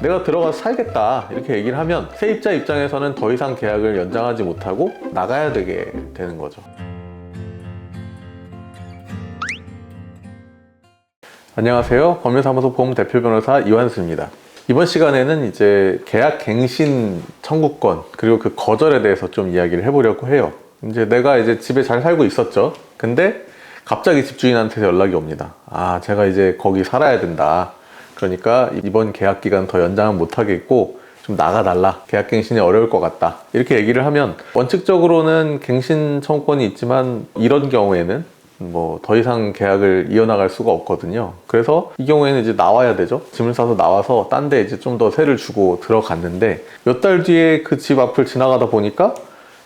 내가 들어가서 살겠다 이렇게 얘기를 하면 세입자 입장에서는 더 이상 계약을 연장하지 못하고 나가야 되게 되는 거죠. 안녕하세요. 법률사무소 보험 대표 변호사 이완수입니다. 이번 시간에는 이제 계약 갱신 청구권 그리고 그 거절에 대해서 좀 이야기를 해보려고 해요. 이제 내가 이제 집에 잘 살고 있었죠. 근데 갑자기 집주인한테서 연락이 옵니다. 제가 이제 거기 살아야 된다. 그러니까 이번 계약 기간 더 연장은 못 하겠고 좀 나가달라. 계약 갱신이 어려울 것 같다. 이렇게 얘기를 하면 원칙적으로는 갱신 청구권이 있지만 이런 경우에는 뭐 더 이상 계약을 이어나갈 수가 없거든요. 그래서 이 경우에는 이제 나와야 되죠. 짐을 싸서 나와서 딴 데 이제 좀 더 세를 주고 들어갔는데 몇 달 뒤에 그 집 앞을 지나가다 보니까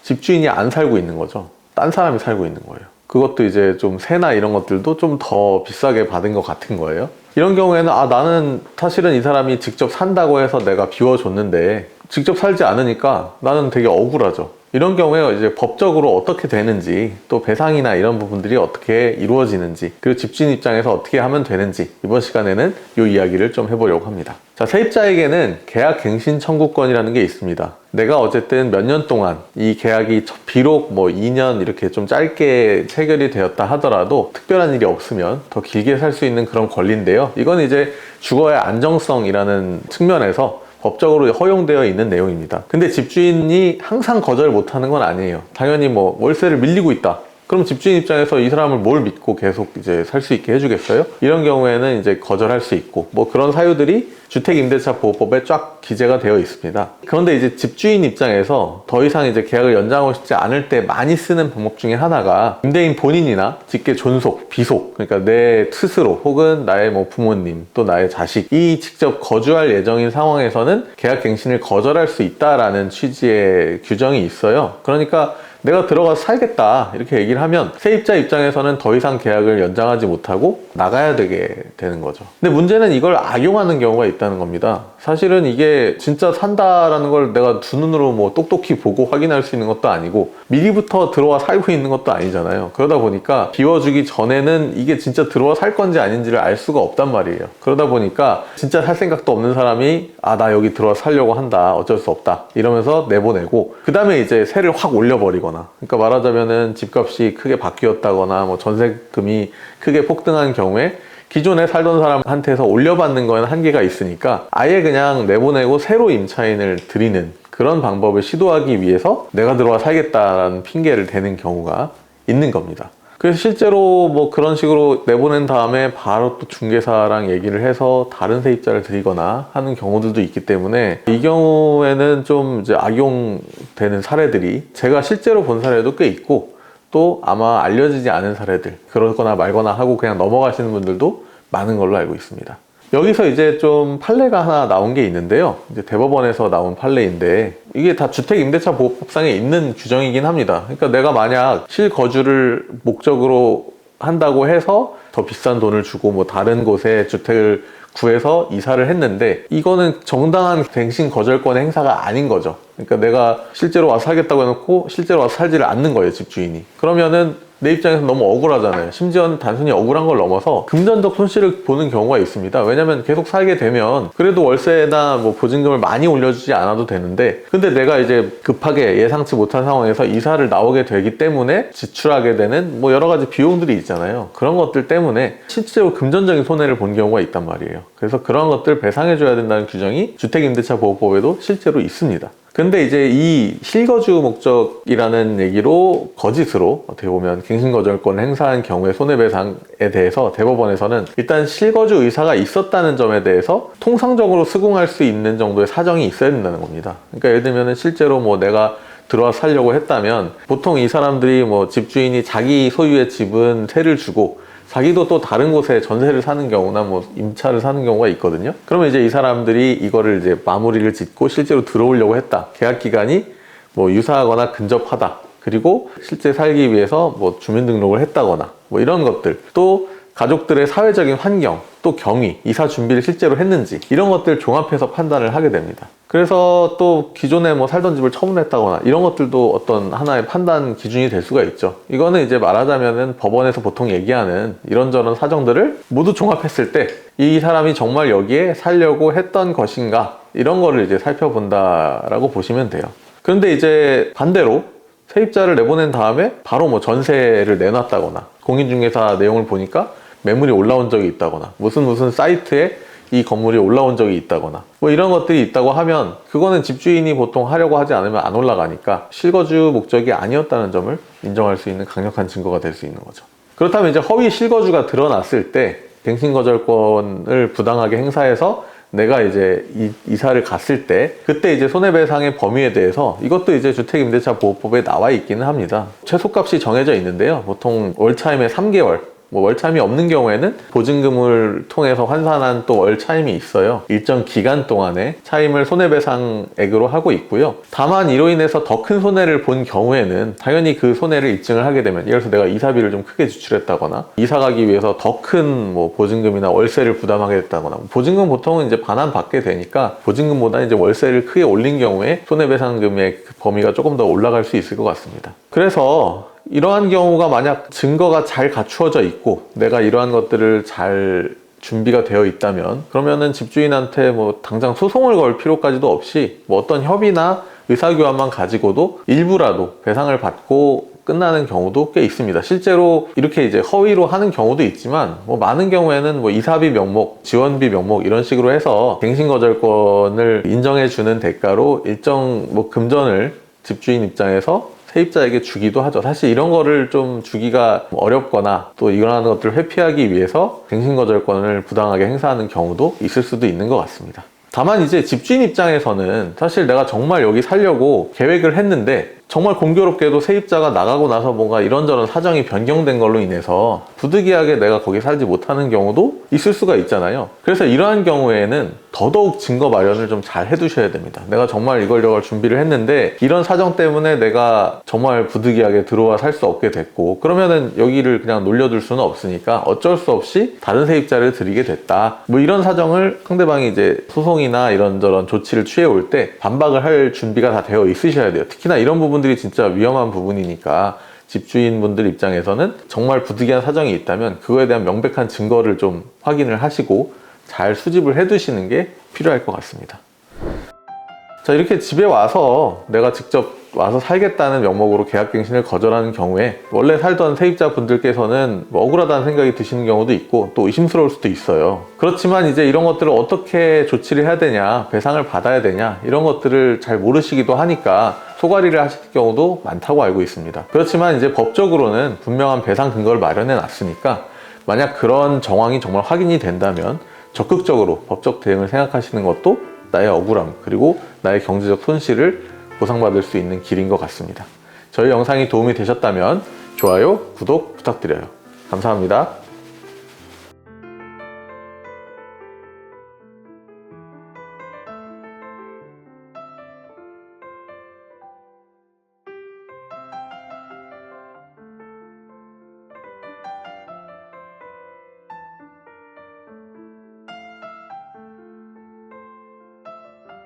집주인이 안 살고 있는 거죠. 딴 사람이 살고 있는 거예요. 그것도 이제 좀 세나 이런 것들도 좀 더 비싸게 받은 것 같은 거예요. 이런 경우에는 나는 사실은 이 사람이 직접 산다고 해서 내가 비워줬는데 직접 살지 않으니까 나는 되게 억울하죠. 이런 경우에 이제 법적으로 어떻게 되는지 또 배상이나 이런 부분들이 어떻게 이루어지는지 그리고 집주인 입장에서 어떻게 하면 되는지 이번 시간에는 이 이야기를 좀 해보려고 합니다. 자, 세입자에게는 계약 갱신 청구권이라는 게 있습니다. 내가 어쨌든 몇 년 동안 이 계약이 비록 뭐 2년 이렇게 좀 짧게 체결이 되었다 하더라도 특별한 일이 없으면 더 길게 살 수 있는 그런 권리인데요. 이건 이제 주거의 안정성이라는 측면에서 법적으로 허용되어 있는 내용입니다. 근데 집주인이 항상 거절 못하는 건 아니에요. 당연히 뭐 월세를 밀리고 있다. 그럼 집주인 입장에서 이 사람을 뭘 믿고 계속 이제 살 수 있게 해주겠어요? 이런 경우에는 이제 거절할 수 있고 뭐 그런 사유들이 주택임대차보호법에 쫙 기재가 되어 있습니다. 그런데 이제 집주인 입장에서 더 이상 이제 계약을 연장하고 싶지 않을 때 많이 쓰는 방법 중에 하나가 임대인 본인이나 직계 존속, 비속, 그러니까 내 스스로 혹은 나의 뭐 부모님 또 나의 자식이 직접 거주할 예정인 상황에서는 계약 갱신을 거절할 수 있다라는 취지의 규정이 있어요. 그러니까 내가 들어가서 살겠다 이렇게 얘기를 하면 세입자 입장에서는 더 이상 계약을 연장하지 못하고 나가야 되게 되는 거죠. 근데 문제는 이걸 악용하는 경우가 있다는 겁니다. 사실은 이게 진짜 산다라는 걸 내가 두 눈으로 뭐 똑똑히 보고 확인할 수 있는 것도 아니고 미리부터 들어와 살고 있는 것도 아니잖아요. 그러다 보니까 비워주기 전에는 이게 진짜 들어와 살 건지 아닌지를 알 수가 없단 말이에요. 그러다 보니까 진짜 살 생각도 없는 사람이 나 여기 들어와 살려고 한다. 어쩔 수 없다. 이러면서 내보내고 그 다음에 이제 세를 확 올려버리거나 그러니까 말하자면은 집값이 크게 바뀌었다거나 뭐 전세금이 크게 폭등한 경우에 기존에 살던 사람한테서 올려받는 거에는 한계가 있으니까 아예 그냥 내보내고 새로 임차인을 들이는 그런 방법을 시도하기 위해서 내가 들어와 살겠다라는 핑계를 대는 경우가 있는 겁니다. 그래서 실제로 뭐 그런 식으로 내보낸 다음에 바로 또 중개사랑 얘기를 해서 다른 세입자를 들이거나 하는 경우들도 있기 때문에 이 경우에는 좀 이제 악용되는 사례들이 제가 실제로 본 사례도 꽤 있고 또 아마 알려지지 않은 사례들 그러거나 말거나 하고 그냥 넘어가시는 분들도 많은 걸로 알고 있습니다. 여기서 이제 좀 판례가 하나 나온 게 있는데요. 이제 대법원에서 나온 판례인데 이게 다 주택임대차보호법상에 있는 규정이긴 합니다. 그러니까 내가 만약 실거주를 목적으로 한다고 해서 더 비싼 돈을 주고 뭐 다른 곳에 주택을 구해서 이사를 했는데 이거는 정당한 갱신 거절권의 행사가 아닌 거죠. 그러니까 내가 실제로 와서 살겠다고 해놓고 실제로 와서 살지를 않는 거예요, 집주인이. 그러면은 내 입장에서 너무 억울하잖아요. 심지어는 단순히 억울한 걸 넘어서 금전적 손실을 보는 경우가 있습니다. 왜냐면 계속 살게 되면 그래도 월세나 뭐 보증금을 많이 올려주지 않아도 되는데 근데 내가 이제 급하게 예상치 못한 상황에서 이사를 나오게 되기 때문에 지출하게 되는 뭐 여러 가지 비용들이 있잖아요. 그런 것들 때문에 실제로 금전적인 손해를 본 경우가 있단 말이에요. 그래서 그런 것들 배상해줘야 된다는 규정이 주택임대차보호법에도 실제로 있습니다. 근데 이제 이 실거주 목적이라는 얘기로 거짓으로 어떻게 보면 갱신거절권을 행사한 경우의 손해배상에 대해서 대법원에서는 일단 실거주 의사가 있었다는 점에 대해서 통상적으로 수긍할 수 있는 정도의 사정이 있어야 된다는 겁니다. 그러니까 예를 들면 실제로 뭐 내가 들어와 살려고 했다면 보통 이 사람들이 뭐 집주인이 자기 소유의 집은 세를 주고 자기도 또 다른 곳에 전세를 사는 경우나 뭐 임차를 사는 경우가 있거든요. 그러면 이제 이 사람들이 이거를 이제 마무리를 짓고 실제로 들어오려고 했다. 계약 기간이 뭐 유사하거나 근접하다. 그리고 실제 살기 위해서 뭐 주민등록을 했다거나 뭐 이런 것들. 또 가족들의 사회적인 환경, 또 경위, 이사 준비를 실제로 했는지 이런 것들 종합해서 판단을 하게 됩니다. 그래서 또 기존에 뭐 살던 집을 처분했다거나 이런 것들도 어떤 하나의 판단 기준이 될 수가 있죠. 이거는 이제 말하자면은 법원에서 보통 얘기하는 이런저런 사정들을 모두 종합했을 때 이 사람이 정말 여기에 살려고 했던 것인가 이런 거를 이제 살펴본다라고 보시면 돼요. 그런데 이제 반대로 세입자를 내보낸 다음에 바로 뭐 전세를 내놨다거나 공인중개사 내용을 보니까 매물이 올라온 적이 있다거나 무슨 사이트에 이 건물이 올라온 적이 있다거나 뭐 이런 것들이 있다고 하면 그거는 집주인이 보통 하려고 하지 않으면 안 올라가니까 실거주 목적이 아니었다는 점을 인정할 수 있는 강력한 증거가 될 수 있는 거죠. 그렇다면 이제 허위 실거주가 드러났을 때 갱신거절권을 부당하게 행사해서 내가 이제 이사를 갔을 때 그때 이제 손해배상의 범위에 대해서 이것도 이제 주택임대차보호법에 나와 있기는 합니다. 최소값이 정해져 있는데요. 보통 월차임의 3개월 뭐 월차임이 없는 경우에는 보증금을 통해서 환산한 또 월차임이 있어요. 일정 기간 동안에 차임을 손해배상액으로 하고 있고요. 다만 이로 인해서 더 큰 손해를 본 경우에는 당연히 그 손해를 입증을 하게 되면 예를 들어서 내가 이사비를 좀 크게 지출했다거나 이사 가기 위해서 더 큰 뭐 보증금이나 월세를 부담하게 됐다거나 보증금 보통은 이제 반환 받게 되니까 보증금보다 이제 월세를 크게 올린 경우에 손해배상금의 그 범위가 조금 더 올라갈 수 있을 것 같습니다. 그래서 이러한 경우가 만약 증거가 잘 갖추어져 있고 내가 이러한 것들을 잘 준비가 되어 있다면 그러면은 집주인한테 뭐 당장 소송을 걸 필요까지도 없이 뭐 어떤 협의나 의사교환만 가지고도 일부라도 배상을 받고 끝나는 경우도 꽤 있습니다. 실제로 이렇게 이제 허위로 하는 경우도 있지만 뭐 많은 경우에는 뭐 이사비 명목, 지원비 명목 이런 식으로 해서 갱신거절권을 인정해 주는 대가로 일정 뭐 금전을 집주인 입장에서 세입자에게 주기도 하죠. 사실 이런 거를 좀 주기가 어렵거나 또 이런 것들을 회피하기 위해서 갱신거절권을 부당하게 행사하는 경우도 있을 수도 있는 것 같습니다. 다만 이제 집주인 입장에서는 사실 내가 정말 여기 살려고 계획을 했는데 정말 공교롭게도 세입자가 나가고 나서 뭔가 이런저런 사정이 변경된 걸로 인해서 부득이하게 내가 거기 살지 못하는 경우도 있을 수가 있잖아요. 그래서 이러한 경우에는 더더욱 증거 마련을 좀 잘 해두셔야 됩니다. 내가 정말 이걸 준비를 했는데 이런 사정 때문에 내가 정말 부득이하게 들어와 살 수 없게 됐고 그러면은 여기를 그냥 놀려둘 수는 없으니까 어쩔 수 없이 다른 세입자를 들이게 됐다. 뭐 이런 사정을 상대방이 이제 소송이나 이런저런 조치를 취해올 때 반박을 할 준비가 다 되어 있으셔야 돼요. 특히나 이런 부분들이 진짜 위험한 부분이니까 집주인분들 입장에서는 정말 부득이한 사정이 있다면 그거에 대한 명백한 증거를 좀 확인을 하시고 잘 수집을 해 두시는 게 필요할 것 같습니다. 자, 이렇게 집에 와서 내가 직접 와서 살겠다는 명목으로 계약갱신을 거절하는 경우에 원래 살던 세입자분들께서는 뭐 억울하다는 생각이 드시는 경우도 있고 또 의심스러울 수도 있어요. 그렇지만 이제 이런 것들을 어떻게 조치를 해야 되냐, 배상을 받아야 되냐 이런 것들을 잘 모르시기도 하니까 소가리를 하실 경우도 많다고 알고 있습니다. 그렇지만 이제 법적으로는 분명한 배상 근거를 마련해 놨으니까 만약 그런 정황이 정말 확인이 된다면 적극적으로 법적 대응을 생각하시는 것도 나의 억울함 그리고 나의 경제적 손실을 보상받을 수 있는 길인 것 같습니다. 저희 영상이 도움이 되셨다면 좋아요, 구독 부탁드려요. 감사합니다.